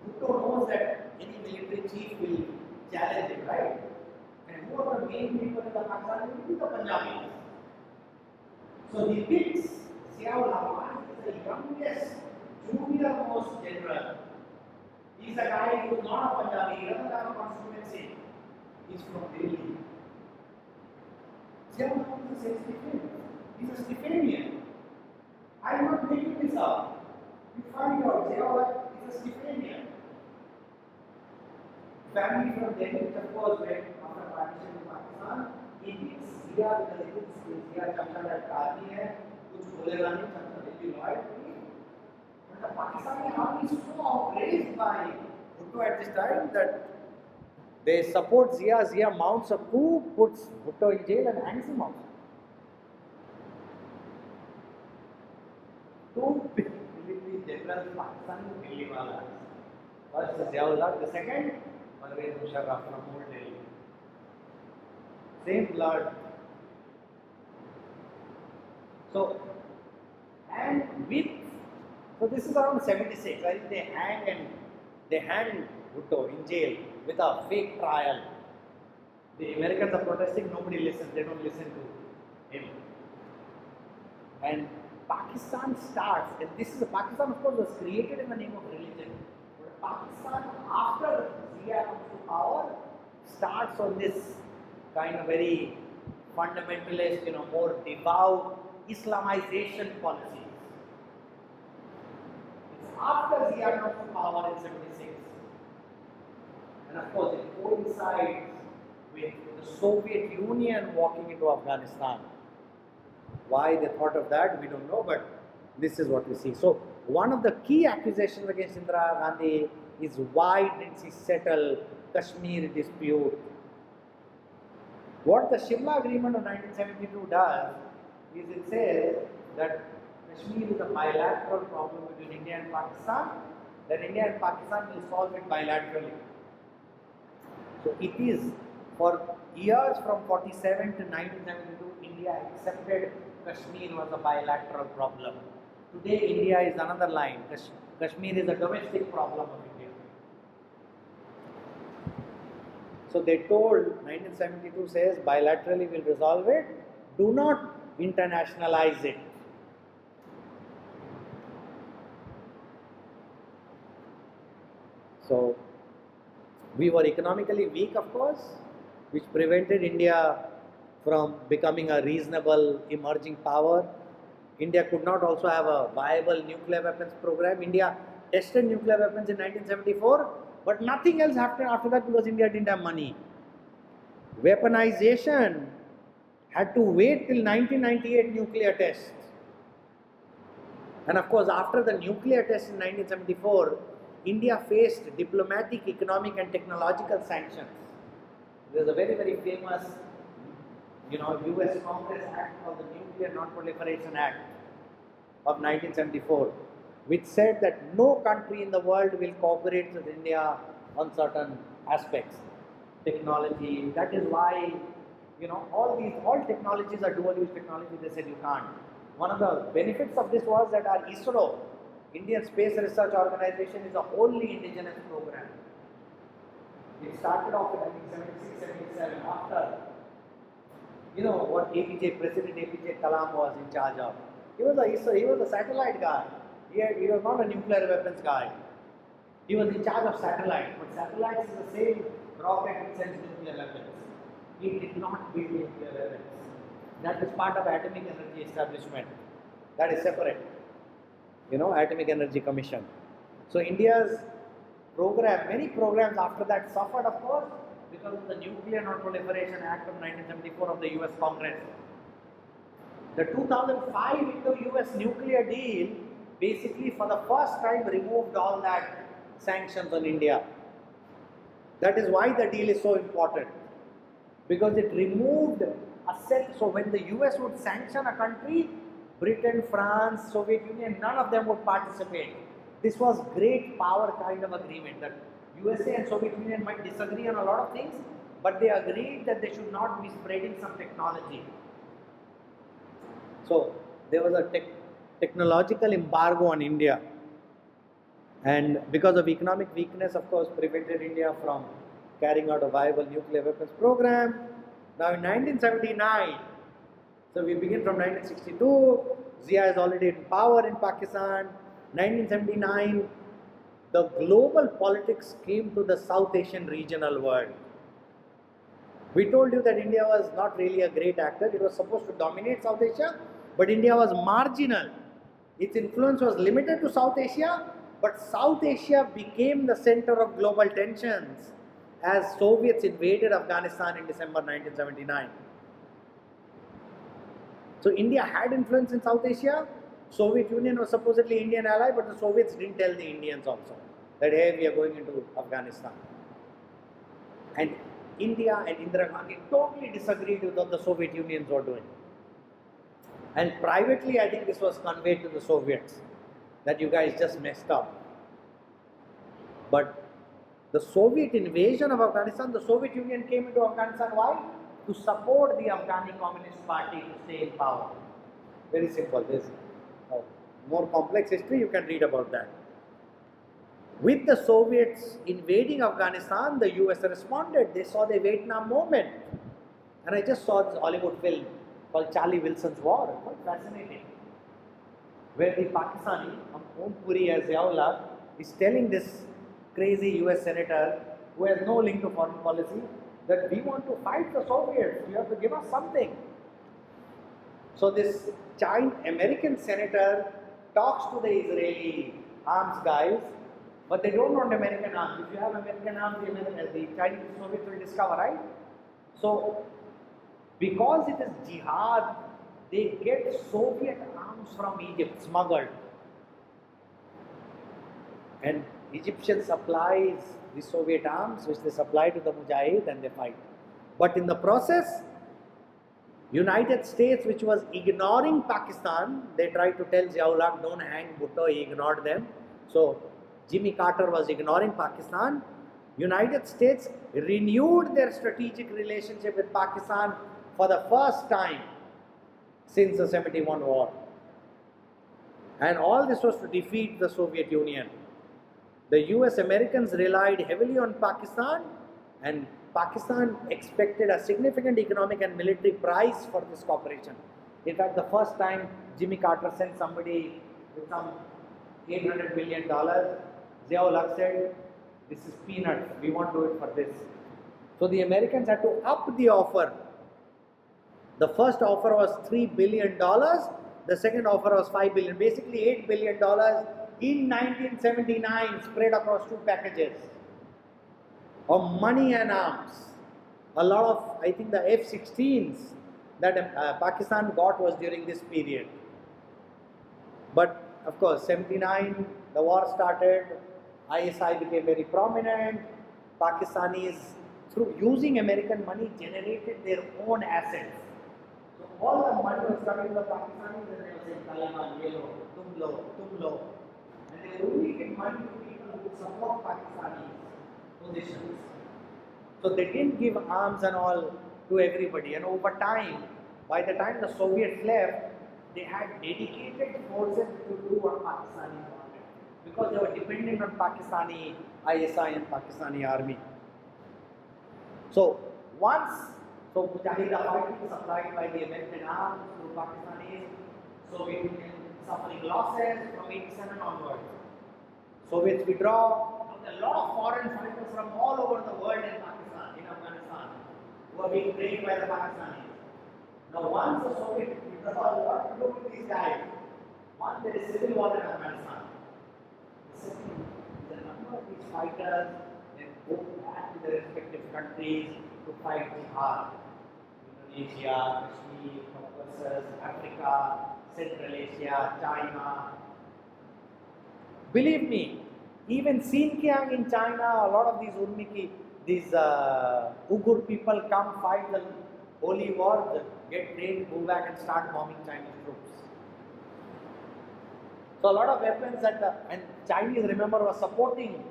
Bhutto knows that any military chief will challenge him, right? And who are the main people in the Pakistan will be the Punjabis. So he picks Ziaul Haq, he is the youngest, junior most general. He is a guy who is not a Punjabi, he doesn't have a constituency. He is from Delhi. Ziaul Haq is a Stephen. He is a Stephanian. I am not making this up. You find out Ziaul Haq is a Stephanian. Family from Delhi, which of course went after partition in Pakistan, he picks Zia because he thinks Zia Chamcha that army hai, kuch bolega nahi, Chamcha will be loyal to me. But the Pakistani army is so outraged by Bhutto at this time that they support Zia. Zia mounts a coup, puts Bhutto in jail and hangs him out. Two military generals, Pakistani Delhi walas. First is Ziaul Haq, the second Parvez Musharraf from Old Delhi. Same blood. So, and with, so this is around 76. I think they hang Bhutto in jail with a fake trial. The Americans are protesting, nobody listens, they don't listen to him. And Pakistan starts, and this is Pakistan of course was created in the name of religion. But Pakistan after Zia comes to power starts on this kind of very fundamentalist, more devout Islamization policies. It's after Zia comes to power in 76. And of course it coincides with the Soviet Union walking into Afghanistan. Why they thought of that, we don't know, but this is what we see. So one of the key accusations against Indira Gandhi is why didn't she settle Kashmir dispute? What the Shimla Agreement of 1972 does is it says that Kashmir is a bilateral problem between India and Pakistan, that India and Pakistan will solve it bilaterally. So it is for years from 47 to 1972, India accepted Kashmir was a bilateral problem. Today India is another line. Kashmir is a domestic problem of India. So they told, 1972 says bilaterally we'll resolve it, do not internationalize it. So we were economically weak, of course, which prevented India from becoming a reasonable emerging power. India could not also have a viable nuclear weapons program. India tested nuclear weapons in 1974, but nothing else happened after that because India didn't have money. Weaponization had to wait till 1998 nuclear tests. And of course, after the nuclear test in 1974, India faced diplomatic, economic and technological sanctions. There's a very, very famous US Congress Act called the Nuclear Non-Proliferation Act of 1974, which said that no country in the world will cooperate with India on certain aspects. Technology, that is why, all technologies are dual-use technology, they said you can't. One of the benefits of this was that our ISRO, Indian Space Research Organization, is the only indigenous program. It started off in 1976-77 after, what President APJ Kalam was in charge of. He was a satellite guy. He was not a nuclear weapons guy. He was in charge of satellites, but satellites is the same rocket which sends nuclear weapons. He did not build nuclear weapons. That is part of Atomic Energy Establishment. That is separate. Atomic Energy Commission. So India's program, many programs after that suffered, of course, because of the Nuclear Non-Proliferation Act of 1974 of the US Congress. The 2005 Indo-US nuclear deal basically for the first time removed all that sanctions on India. That is why the deal is so important, because it removed So when the US would sanction a country, Britain, France, Soviet Union, none of them would participate. This was great power kind of agreement that USA and Soviet Union might disagree on a lot of things, but they agreed that they should not be spreading some technology. So there was a technological embargo on India, and because of economic weakness, of course, prevented India from carrying out a viable nuclear weapons program. Now in 1979, so we begin from 1962, Zia is already in power in Pakistan. 1979, the global politics came to the South Asian regional world. We told you that India was not really a great actor. It was supposed to dominate South Asia, but India was marginal. Its influence was limited to South Asia, but South Asia became the center of global tensions as Soviets invaded Afghanistan in December 1979. So India had influence in South Asia. Soviet Union was supposedly Indian ally, but the Soviets didn't tell the Indians also that hey, we are going into Afghanistan. And India and Indira Gandhi totally disagreed with what the Soviet Unions were doing. And privately, I think this was conveyed to the Soviets that you guys just messed up. But the Soviet invasion of Afghanistan, the Soviet Union came into Afghanistan. Why? To support the Afghani Communist Party to stay in power. Very simple. There's a more complex history, you can read about that. With the Soviets invading Afghanistan, the US responded. They saw the Vietnam moment. And I just saw this Hollywood film called Charlie Wilson's War. Quite fascinating. Where the Pakistani, Om Puri as Ziaullah, is telling this crazy US senator who has no link to foreign policy that we want to fight the Soviets. You have to give us something. So this American senator talks to the Israeli arms guys, but they don't want American arms. If you have American arms, the Chinese Soviets will discover, right? So, because it is jihad, they get Soviet arms from Egypt, smuggled. And Egyptian supplies the Soviet arms, which they supply to the Mujahid, and they fight. But in the process, United States, which was ignoring Pakistan, they tried to tell Ziaullah, don't hang Bhutto, he ignored them. So, Jimmy Carter was ignoring Pakistan. United States renewed their strategic relationship with Pakistan for the first time since the 71 war. And all this was to defeat the Soviet Union. The US Americans relied heavily on Pakistan, and Pakistan expected a significant economic and military prize for this cooperation. In fact, the first time Jimmy Carter sent somebody with some $800 million, Ziaullah said, this is peanuts, we won't do it for this. So the Americans had to up the offer. The first offer was $3 billion, the second offer was $5 billion, basically $8 billion in 1979 spread across two packages of money and arms. A lot of, I think the F-16s that Pakistan got was during this period. But of course, 79, the war started, ISI became very prominent, Pakistanis, through using American money, generated their own assets. So all the money was coming to the Pakistanis and they were saying, Taliban, ye lo, tum lo. And they were only giving money to people who support Pakistani positions. So they didn't give arms and all to everybody. And over time, by the time the Soviets left, they had dedicated forces to do what Pakistani wanted. Because they were dependent on Pakistani ISI and Pakistani army. So Mujahid fighting supplied by the American arms to Pakistanis, Soviet Union suffering losses from 87 onwards. Soviets withdraw. There are a lot of foreign fighters from all over the world in Afghanistan, who are being trained by the Pakistanis. Now once the Soviets withdraw, what to do with these guys? One, there is civil war in Afghanistan. The second, the number of these fighters then go back to their respective countries to fight jihad. Indonesia, Kashmir, Caucasus, Africa, Central Asia, China. Believe me, even Xinjiang in China, a lot of these Uyghur people come fight the holy war, get trained, go back and start bombing Chinese troops. So a lot of weapons and Chinese, remember, were supporting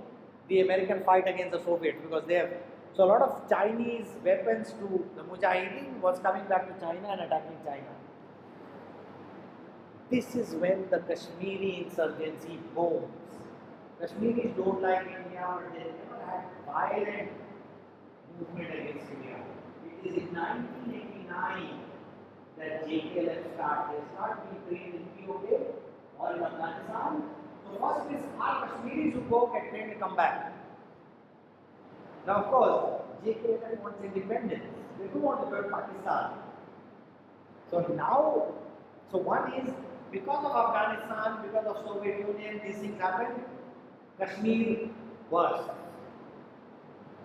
the American fight against the Soviets because they have. So a lot of Chinese weapons to the Mujahideen was coming back to China and attacking China. This is when the Kashmiri insurgency booms. Kashmiris don't like India, but they never had violent movement against India. It is in 1989 that JKLF started. They start being trained in POK or in Afghanistan. So first is our Kashmiris who go, get trained and come back. Now of course, JKLF wants independence. They don't want to go to Pakistan. So one is, because of Afghanistan, because of Soviet Union, these things happened, Kashmir worse.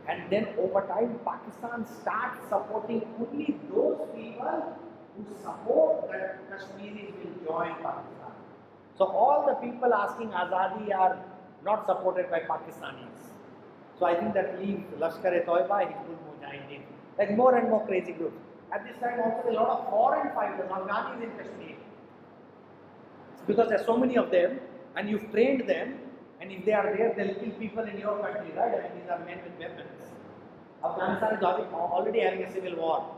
And then over time, Pakistan starts supporting only those people who support that Kashmiris will join Pakistan. So all the people asking Azadi are not supported by Pakistanis. So I think that leaves Lashkar-e-Toiba, Hizbul Mujahideen, like more and more crazy groups. At this time also a lot of foreign fighters, Afghanis in Kashmir. Because there are so many of them and you've trained them, and if they are there, they'll kill people in your country, right? I mean, these are men with weapons. Afghanistan is already having a civil war.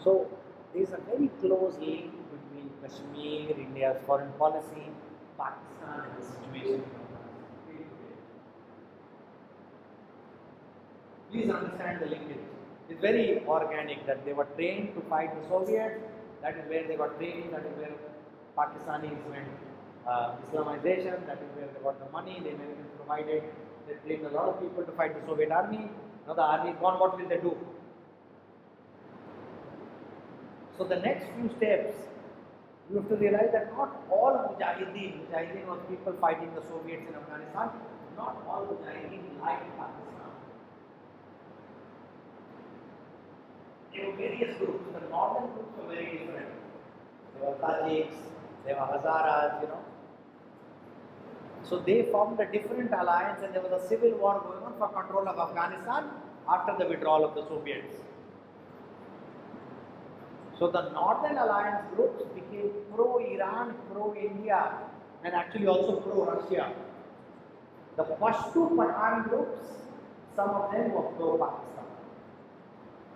So there is a very close link between Kashmir, India's foreign policy, Pakistan, and the situation in Afghanistan. Please understand the linkage. It's very organic that they were trained to fight the Soviets. That is where they got training. That is where Pakistanis went Islamization. That is where they got the money. The Americans provided. They trained a lot of people to fight the Soviet army. Now the army is gone. What will they do? So the next few steps, you have to realize that not all Mujahideen was people fighting the Soviets in Afghanistan. Not all Mujahideen liked Pakistan. There were various groups. The northern groups were very different. There were Tajiks, there were Hazaras, So they formed a different alliance and there was a civil war going on for control of Afghanistan after the withdrawal of the Soviets. So the Northern Alliance groups became pro-Iran, pro-India, and actually also pro-Russia. The Pashto Pathan groups, some of them were pro-Pakistan.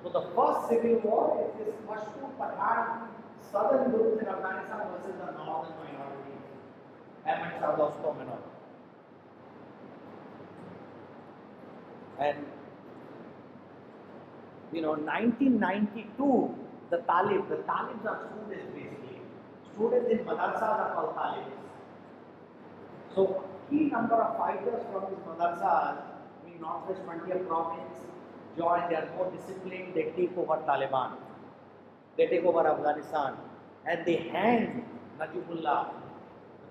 So the first civil war is this Pashto Pathan southern groups in Afghanistan versus the northern minorities, Ahmed Shah Dostum and all. And 1992. The Talibs are students basically. Students in madrasas are called Talibs. So key number of fighters from these madrasas in Northwest Frontier province join. They are more disciplined. They take over Taliban. They take over Afghanistan, and they hang Najibullah,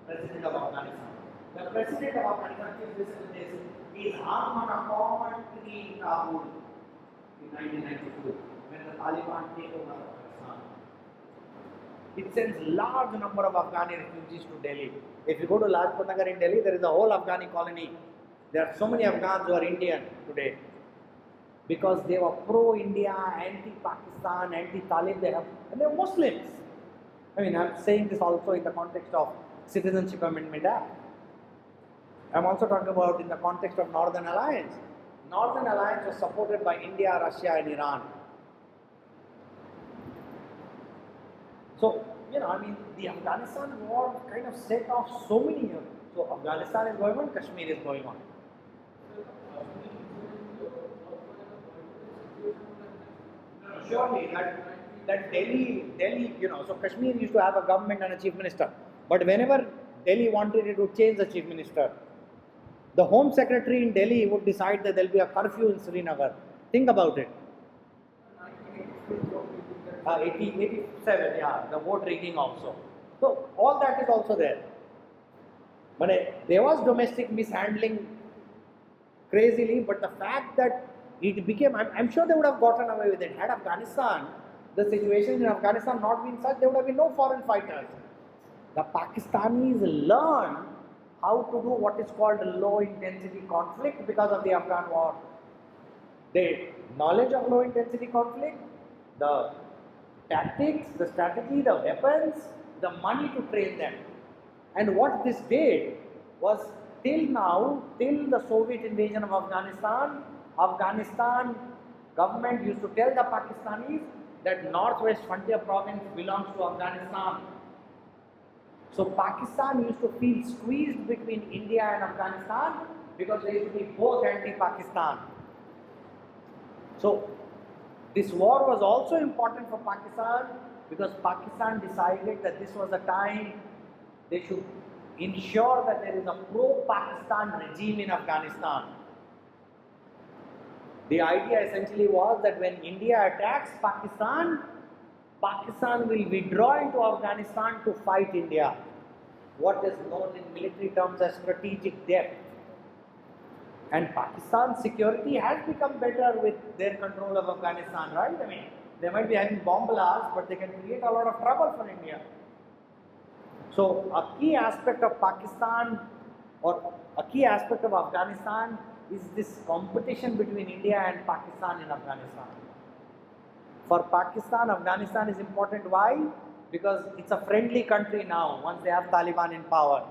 the president of Afghanistan. The president of Afghanistan, please listen to this, is hung on a common tree in Kabul in 1992 when the Taliban take over Afghanistan. It sends large number of Afghani refugees to Delhi. If you go to Lajpat Nagar in Delhi, there is a whole Afghani colony. There are so many Afghans who are Indian today because they were pro-India, anti-Pakistan, anti-Talib, and they were Muslims. I mean, I'm saying this also in the context of Citizenship Amendment Act. I'm also talking about in the context of Northern Alliance. Northern Alliance was supported by India, Russia, and Iran. So, the Afghanistan war kind of set off so many years. So, Afghanistan is going on, Kashmir is going on. Surely, that Delhi, so Kashmir used to have a government and a chief minister. But whenever Delhi wanted it to change the chief minister, the home secretary in Delhi would decide that there will be a curfew in Srinagar. Think about it. 87, yeah, the vote rigging also. So all that is also there. But there was domestic mishandling crazily, but the fact that it became, I'm sure they would have gotten away with it. Had Afghanistan, the situation in Afghanistan not been such, there would have been no foreign fighters. The Pakistanis learned how to do what is called a low intensity conflict because of the Afghan war. the knowledge of low intensity conflict, the tactics, the strategy, the weapons, the money to train them. And what this did was, till now, till the Soviet invasion of Afghanistan, Afghanistan government used to tell the Pakistanis that Northwest Frontier Province belongs to Afghanistan. So Pakistan used to feel squeezed between India and Afghanistan because they used to be both anti-Pakistan. So this war was also important for Pakistan because Pakistan decided that this was a time they should ensure that there is a pro-Pakistan regime in Afghanistan. The idea essentially was that when India attacks Pakistan, Pakistan will withdraw into Afghanistan to fight India. What is known in military terms as strategic depth. And Pakistan's security has become better with their control of Afghanistan, right? I mean, they might be having bomb blasts, but they can create a lot of trouble for India. So a key aspect of Pakistan, or a key aspect of Afghanistan, is this competition between India and Pakistan in Afghanistan. For Pakistan, Afghanistan is important. Why? Because it's a friendly country now, once they have Taliban in power.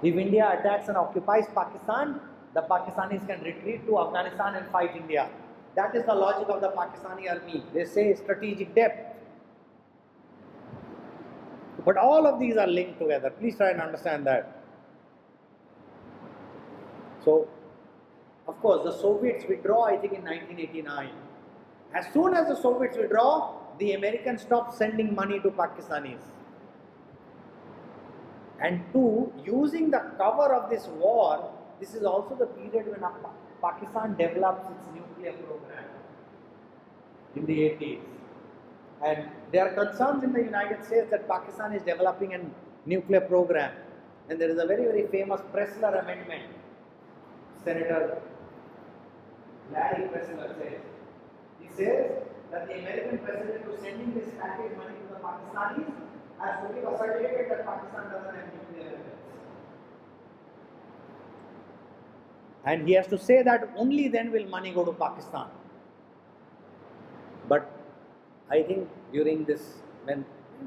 If India attacks and occupies Pakistan, the Pakistanis can retreat to Afghanistan and fight India. That is the logic of the Pakistani army. They say strategic depth. But all of these are linked together. Please try and understand that. So, of course, the Soviets withdraw, I think, in 1989. As soon as the Soviets withdraw, the Americans stop sending money to Pakistanis. And two, using the cover of this war, this is also the period when Pakistan develops its nuclear program in the 80s. And there are concerns in the United States that Pakistan is developing a nuclear program. And there is a very, very famous Pressler amendment. Senator Larry Pressler says. He says that the American president who is sending this package money to the Pakistanis has to give a certificate that Pakistan doesn't have nuclear weapons. And he has to say that only then will money go to Pakistan. But I think during this,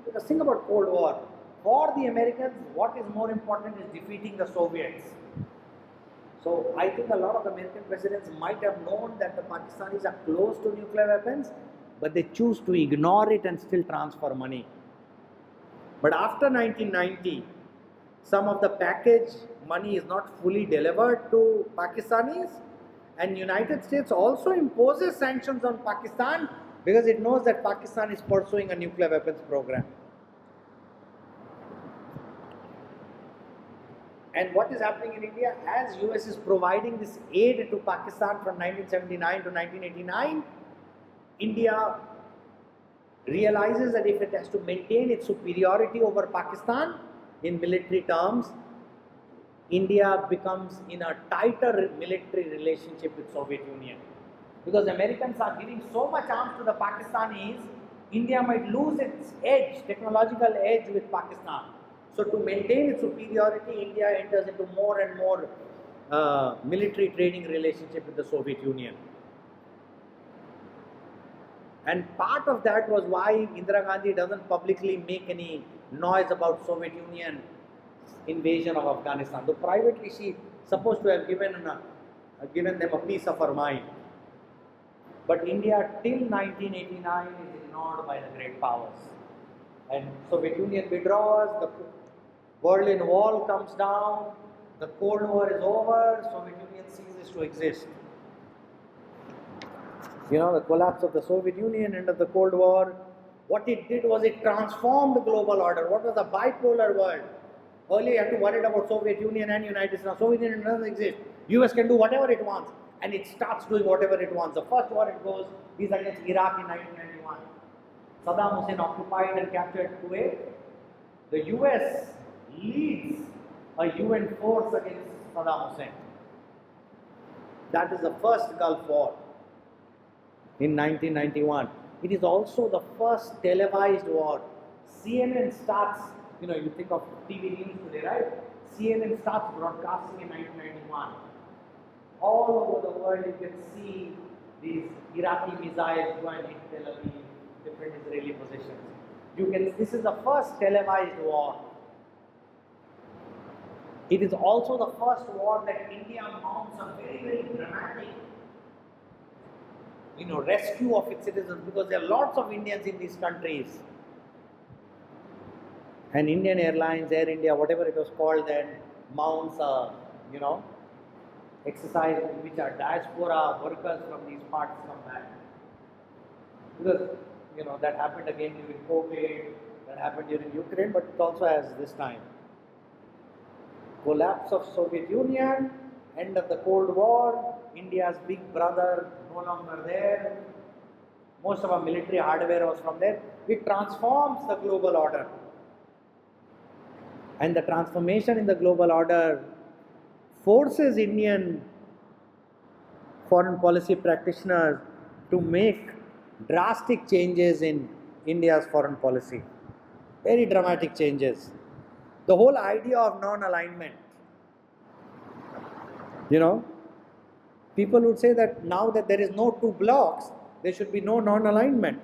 because think about Cold War, for the Americans, what is more important is defeating the Soviets. So I think a lot of American presidents might have known that the Pakistanis are close to nuclear weapons, but they choose to ignore it and still transfer money. But after 1990, some of the package money is not fully delivered to Pakistanis, and United States also imposes sanctions on Pakistan because it knows that Pakistan is pursuing a nuclear weapons program. And what is happening in India, as US is providing this aid to Pakistan from 1979 to 1989, India realizes that if it has to maintain its superiority over Pakistan in military terms, India becomes in a tighter military relationship with Soviet Union. Because Americans are giving so much arms to the Pakistanis, India might lose its edge, technological edge with Pakistan. So to maintain its superiority, India enters into more and more military training relationship with the Soviet Union. And part of that was why Indira Gandhi doesn't publicly make any noise about Soviet Union invasion of Afghanistan. Though privately she supposed to have given them a piece of her mind. But India till 1989 is ignored by the great powers. And Soviet Union withdraws, the Berlin Wall comes down, the Cold War is over, Soviet Union ceases to exist. You know, the collapse of the Soviet Union, end of the Cold War, what it did was it transformed the global order. What was a bipolar world? Earlier you had to worry about Soviet Union and United States. Now Soviet Union doesn't exist. US can do whatever it wants, and it starts doing whatever it wants. The first war it goes is against Iraq in 1991. Saddam Hussein occupied and captured Kuwait. The US leads a UN force against Saddam Hussein. That is the first Gulf War in 1991. It is also the first televised war. CNN starts, you think of TV news today, right? CNN starts broadcasting in 1991. All over the world you can see these Iraqi missiles go and hit Tel Aviv, different Israeli positions. This is the first televised war. It is also the first war that India mounts a very, very dramatic, rescue of its citizens, because there are lots of Indians in these countries. And Indian Airlines, Air India, whatever it was called then, mounts a, exercise in which our diaspora workers from these parts come back. Because, that happened again during COVID, that happened during Ukraine, but it also has this time. Collapse of Soviet Union, end of the Cold War, India's big brother no longer there. Most of our military hardware was from there. It transforms the global order. And the transformation in the global order forces Indian foreign policy practitioners to make drastic changes in India's foreign policy. Very dramatic changes. The whole idea of non-alignment. People would say that now that there is no two blocks, there should be no non-alignment.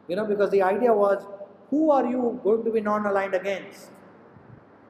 Because the idea was, who are you going to be non-aligned against?